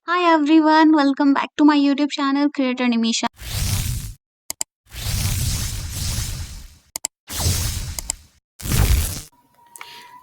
Hi everyone, welcome back to my YouTube channel Creator Nimisha.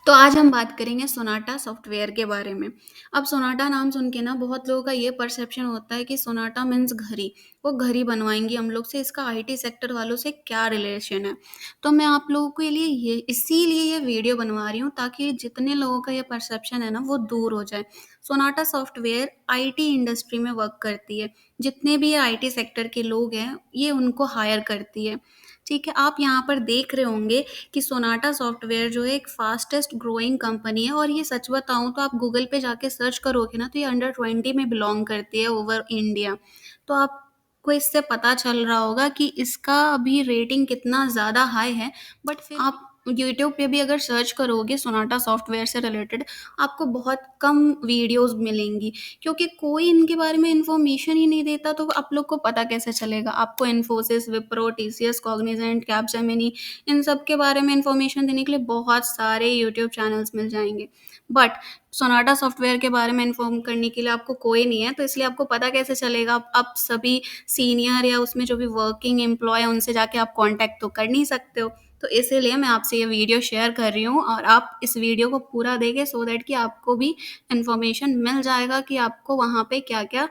तो आज हम बात करेंगे सोनाटा सॉफ्टवेयर के बारे में। अब सोनाटा नाम सुन के ना बहुत लोगों का ये परसेप्शन होता है कि सोनाटा मीन्स घड़ी, वो घड़ी बनवाएंगी हम लोग से, इसका आईटी सेक्टर वालों से क्या रिलेशन है। तो मैं आप लोगों के लिए ये इसीलिए ये वीडियो बनवा रही हूँ ताकि जितने लोगों का ये परसेप्शन है ना वो दूर हो जाए। सोनाटा सॉफ्टवेयर आईटी इंडस्ट्री में वर्क करती है, जितने भी आईटी सेक्टर के लोग हैं ये उनको हायर करती है। ठीक है, आप यहाँ पर देख रहे होंगे कि सोनाटा सॉफ्टवेयर जो है एक फास्टेस्ट ग्रोइंग कंपनी है, और ये सच बताऊँ तो आप गूगल पे जाके सर्च करोगे ना तो ये अंडर 20 में बिलोंग करती है ओवर इंडिया। तो आपको इससे पता चल रहा होगा कि इसका अभी रेटिंग कितना ज़्यादा हाई है। बट फिर आप यूट्यूब पे भी अगर सर्च करोगे सोनाटा सॉफ्टवेयर से रिलेटेड, आपको बहुत कम वीडियोस मिलेंगी, क्योंकि कोई इनके बारे में इन्फॉर्मेशन ही नहीं देता। तो आप लोग को पता कैसे चलेगा? आपको इन्फोसिस, विप्रो, टीसीएस, कॉग्निजेंट, कैपजेमिनी, इन सब के बारे में इन्फॉर्मेशन देने के लिए बहुत सारे यूट्यूब चैनल्स मिल जाएंगे। बट सोनाटा सॉफ्टवेयर के बारे में इन्फॉर्म करने के लिए आपको कोई नहीं है, तो इसलिए आपको पता कैसे चलेगा? आप सभी सीनियर या उसमें जो भी वर्किंग एम्प्लॉय है उनसे जाके आप कांटेक्ट तो कर नहीं सकते हो। तो इसीलिए मैं आपसे ये वीडियो शेयर कर रही हूँ, और आप इस वीडियो को पूरा देखें सो दैट कि आपको भी इन्फॉर्मेशन मिल जाएगा कि आपको वहाँ पे क्या क्या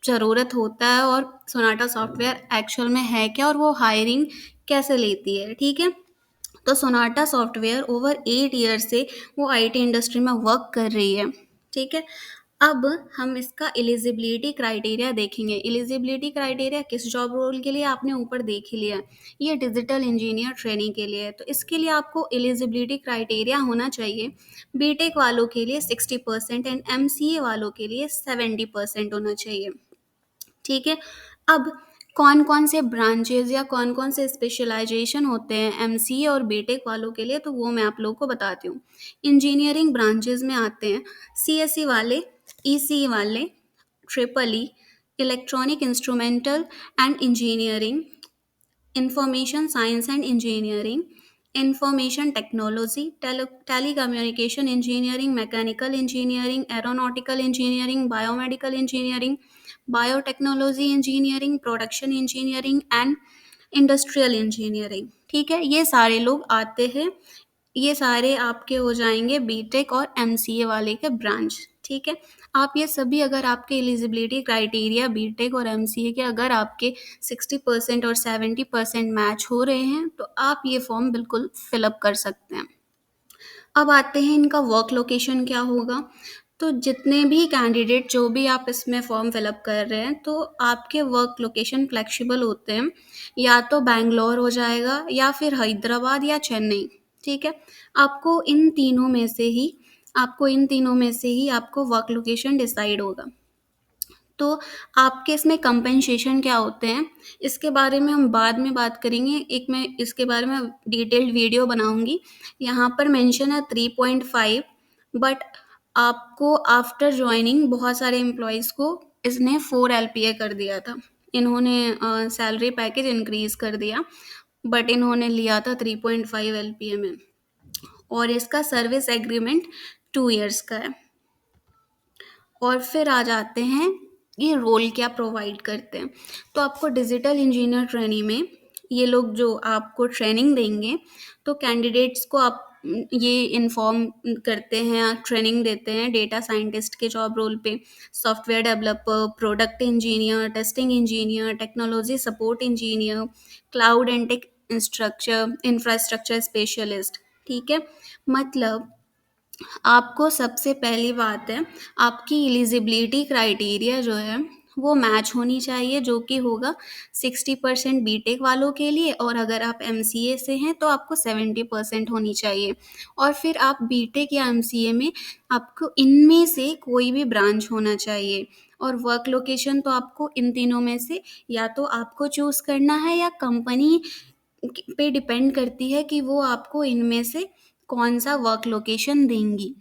ज़रूरत होता है, और सोनाटा सॉफ्टवेयर एक्चुअल में है क्या, और वो हायरिंग कैसे लेती है। ठीक है, तो सोनाटा सॉफ्टवेयर ओवर 8 ईयर से वो आईटी इंडस्ट्री में वर्क कर रही है। ठीक है, अब हम इसका एलिजिबिलिटी क्राइटेरिया देखेंगे। एलिजिबिलिटी क्राइटेरिया किस जॉब रोल के लिए आपने ऊपर देख ही लिया, ये डिजिटल इंजीनियर ट्रेनिंग के लिए है। तो इसके लिए आपको एलिजिबिलिटी क्राइटेरिया होना चाहिए बीटेक वालों के लिए 60% एंड एमसीए वालों के लिए 70% होना चाहिए। ठीक है, अब कौन कौन से ब्रांचेज या कौन कौन से स्पेशलाइजेशन होते हैं एमसीए और बीटेक वालों के लिए, तो वो मैं आप लोगों को बताती हूँ। इंजीनियरिंग ब्रांचेज में आते हैं सीएससी वाले, ईसी वाले, triple E, electronic instrumental and engineering, information science and engineering, information technology, telecommunication engineering, mechanical engineering, aeronautical engineering, biomedical engineering, biotechnology engineering, production engineering and industrial engineering. ठीक है, ये सारे लोग आते हैं, ये सारे आपके हो जाएंगे बीटेक और एमसीए वाले के ब्रांच। ठीक है, आप ये सभी अगर आपके एलिजिबिलिटी क्राइटेरिया बीटेक और एमसीए के अगर आपके 60% और 70% मैच हो रहे हैं तो आप ये फॉर्म बिल्कुल फिलअप कर सकते हैं। अब आते हैं इनका वर्क लोकेशन क्या होगा। तो जितने भी कैंडिडेट जो भी आप इसमें फॉर्म फिलअप कर रहे हैं, तो आपके वर्क लोकेशन फ्लेक्सिबल होते हैं, या तो बैंगलोर हो जाएगा या फिर हैदराबाद या चेन्नई। ठीक है, आपको इन तीनों में से ही आपको वर्क लोकेशन डिसाइड होगा। तो आपके इसमें कंपेंसेशन क्या होते हैं, इसके बारे में हम बाद में बात करेंगे। एक मैं इसके बारे में डिटेल्ड वीडियो बनाऊंगी। यहाँ पर मेंशन है 3.5, बट आपको आफ्टर ज्वाइनिंग बहुत सारे एम्प्लॉयज़ को इसने 4 LPA कर दिया था। इन्होंने सैलरी पैकेज इंक्रीज कर दिया, बट इन्होंने लिया था 3.5 LPA में, और इसका सर्विस एग्रीमेंट 2 ईयर्स का है। और फिर आ जाते हैं ये रोल क्या प्रोवाइड करते हैं। तो आपको डिजिटल इंजीनियर ट्रेनिंग में ये लोग जो आपको ट्रेनिंग देंगे, तो कैंडिडेट्स को आप ये इन्फॉर्म करते हैं, ट्रेनिंग देते हैं डेटा साइंटिस्ट के जॉब रोल पे, software developer, product engineer, testing engineer, technology support engineer, cloud and tech infrastructure specialist. ठीक है, मतलब आपको सबसे पहली बात है, आपकी एलिजिबिलिटी क्राइटेरिया जो है वो मैच होनी चाहिए, जो कि होगा 60% बीटेक वालों के लिए, और अगर आप एमसीए से हैं तो आपको 70% होनी चाहिए। और फिर आप बीटेक या एमसीए में आपको इनमें से कोई भी ब्रांच होना चाहिए। और वर्क लोकेशन तो आपको इन तीनों में से या तो आपको चूज़ करना है, या कंपनी पे डिपेंड करती है कि वो आपको इनमें से कौन सा वर्क लोकेशन देंगी।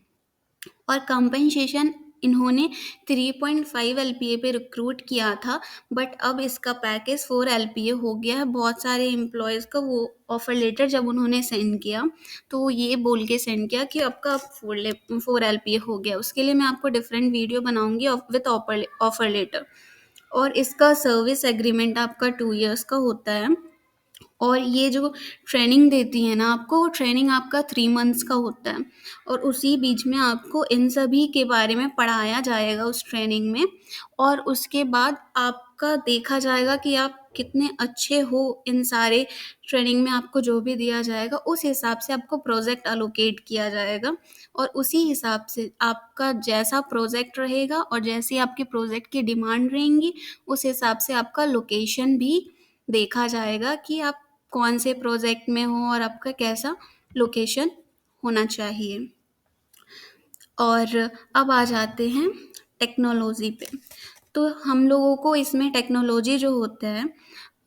और कंपनसेशन इन्होंने 3.5 एलपीए पे रिक्रूट किया था, बट अब इसका पैकेज 4 एलपीए हो गया है। बहुत सारे एम्प्लॉयज़ को वो ऑफ़र लेटर जब उन्होंने सेंड किया, तो वो ये बोल के सेंड किया कि आपका 4 एलपीए हो गया। उसके लिए मैं आपको डिफरेंट वीडियो बनाऊँगी विथ ऑफ़र लेटर। और इसका सर्विस एग्रीमेंट आपका 2 ईयर्स का होता है। और ये जो ट्रेनिंग देती है ना आपको, वो ट्रेनिंग आपका 3 मंथ्स का होता है, और उसी बीच में आपको इन सभी के बारे में पढ़ाया जाएगा उस ट्रेनिंग में। और उसके बाद आपका देखा जाएगा कि आप कितने अच्छे हो इन सारे ट्रेनिंग में। आपको जो भी दिया जाएगा उस हिसाब से आपको प्रोजेक्ट एलोकेट किया जाएगा, और उसी हिसाब से आपका जैसा प्रोजेक्ट रहेगा और जैसी आपकी प्रोजेक्ट की डिमांड रहेंगी, उस हिसाब से आपका लोकेशन भी देखा जाएगा कि आप कौन से प्रोजेक्ट में हो और आपका कैसा लोकेशन होना चाहिए। और अब आ जाते हैं टेक्नोलॉजी पे। तो हम लोगों को इसमें टेक्नोलॉजी जो होता है,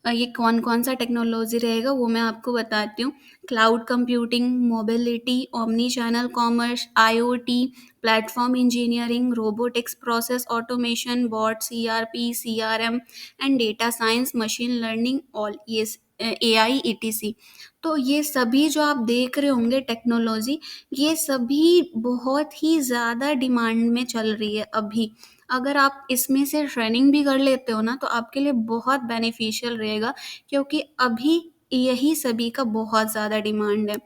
ये कौन-कौन सा टेक्नोलॉजी रहेगा वो मैं आपको बताती हूँ। Cloud computing, mobility, omnichannel commerce, IoT, platform engineering, robotics, process automation, bot, CRP, CRM and data science, machine learning, all ये एआई ईटीसी। तो ये सभी जो आप देख रहे होंगे टेक्नोलॉजी, ये सभी बहुत ही ज़्यादा डिमांड में चल रही है अभी। अगर आप इसमें से ट्रेनिंग भी कर लेते हो ना, तो आपके लिए बहुत बेनिफिशियल रहेगा, क्योंकि अभी यही सभी का बहुत ज़्यादा डिमांड है।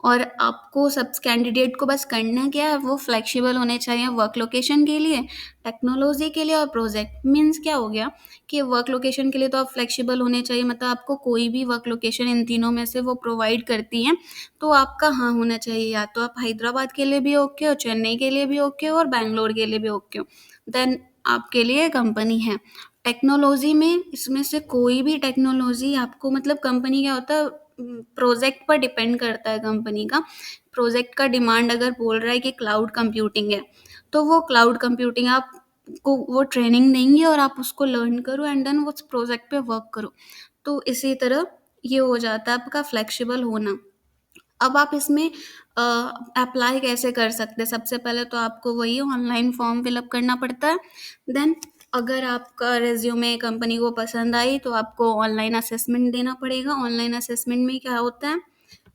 और आपको सब कैंडिडेट को बस करना क्या है, वो फ्लेक्सिबल होने चाहिए वर्क लोकेशन के लिए, टेक्नोलॉजी के लिए और प्रोजेक्ट। मीन्स क्या हो गया कि वर्क लोकेशन के लिए तो आप फ्लेक्सिबल होने चाहिए, मतलब आपको कोई भी वर्क लोकेशन इन तीनों में से वो प्रोवाइड करती हैं, तो आपका हाँ होना चाहिए। या तो आप हैदराबाद के लिए भी ओके हो, चेन्नई के लिए भी ओके हो और बैंगलोर के लिए भी ओके हो, देन आपके लिए कंपनी है। टेक्नोलॉजी में इसमें से कोई भी टेक्नोलॉजी आपको, मतलब कंपनी क्या होता है, प्रोजेक्ट पर डिपेंड करता है कंपनी का। प्रोजेक्ट का डिमांड अगर बोल रहा है कि क्लाउड कंप्यूटिंग है, तो वो क्लाउड कंप्यूटिंग आपको वो ट्रेनिंग देंगे और आप उसको लर्न करो एंड देन उस प्रोजेक्ट पे वर्क करो। तो इसी तरह ये हो जाता है आपका फ्लेक्सिबल होना। अब आप इसमें अप्लाई कैसे कर सकते हैं? सबसे पहले तो आपको वही ऑनलाइन फॉर्म फिल अप करना पड़ता है। देन अगर आपका रिज़्यूमे कंपनी को पसंद आई, तो आपको ऑनलाइन असेसमेंट देना पड़ेगा। ऑनलाइन असेसमेंट में क्या होता है,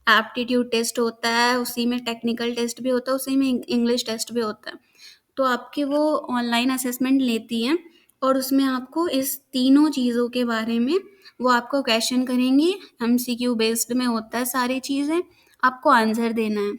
एप्टीट्यूड टेस्ट होता है, उसी में टेक्निकल टेस्ट भी होता है, उसी में इंग्लिश टेस्ट भी होता है। तो आपकी वो ऑनलाइन असेसमेंट लेती हैं, और उसमें आपको इस तीनों चीज़ों के बारे में वो आपको क्वेश्चन करेंगी। एमसीक्यू बेस्ड में होता है सारी चीज़ें, आपको आंसर देना है।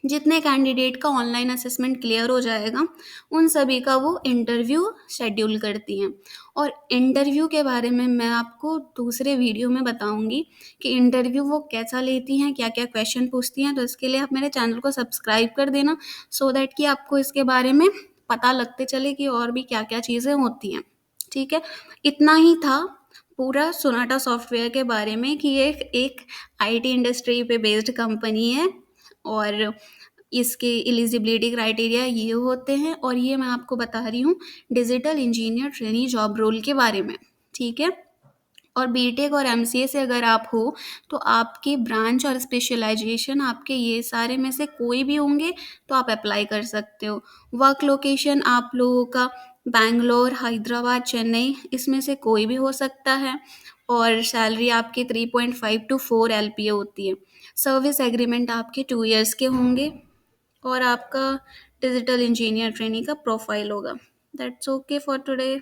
जितने कैंडिडेट का ऑनलाइन असेसमेंट क्लियर हो जाएगा, उन सभी का वो इंटरव्यू शेड्यूल करती हैं। और इंटरव्यू के बारे में मैं आपको दूसरे वीडियो में बताऊँगी कि इंटरव्यू वो कैसा लेती हैं, क्या-क्या क्वेश्चन पूछती हैं। तो इसके लिए आप मेरे चैनल को सब्सक्राइब कर देना, सो दैट कि आपको इसके बारे में पता लगते चले कि और भी क्या-क्या चीज़ें होती हैं। ठीक है? इतना ही था पूरा सोनाटा सॉफ्टवेयर के बारे में, कि ये एक आईटी इंडस्ट्री पे बेस्ड कंपनी है, और इसके एलिजिबिलिटी क्राइटेरिया ये होते हैं, और ये मैं आपको बता रही हूँ digital engineer trainee job role के बारे में। ठीक है? और बीटेक और एमसीए से अगर आप हो, तो आपकी ब्रांच और स्पेशलाइजेशन आपके ये सारे में से कोई भी होंगे, तो आप अप्लाई कर सकते हो। वर्क लोकेशन आप लोगों का बैंगलोर, हैदराबाद, चेन्नई, इसमें से कोई भी हो सकता है, और सैलरी आपकी 3.5 टू 4 एलपीए होती है। सर्विस एग्रीमेंट आपके 2 ईयर्स के होंगे, और आपका डिजिटल इंजीनियर ट्रेनी का प्रोफाइल होगा। That's okay for today.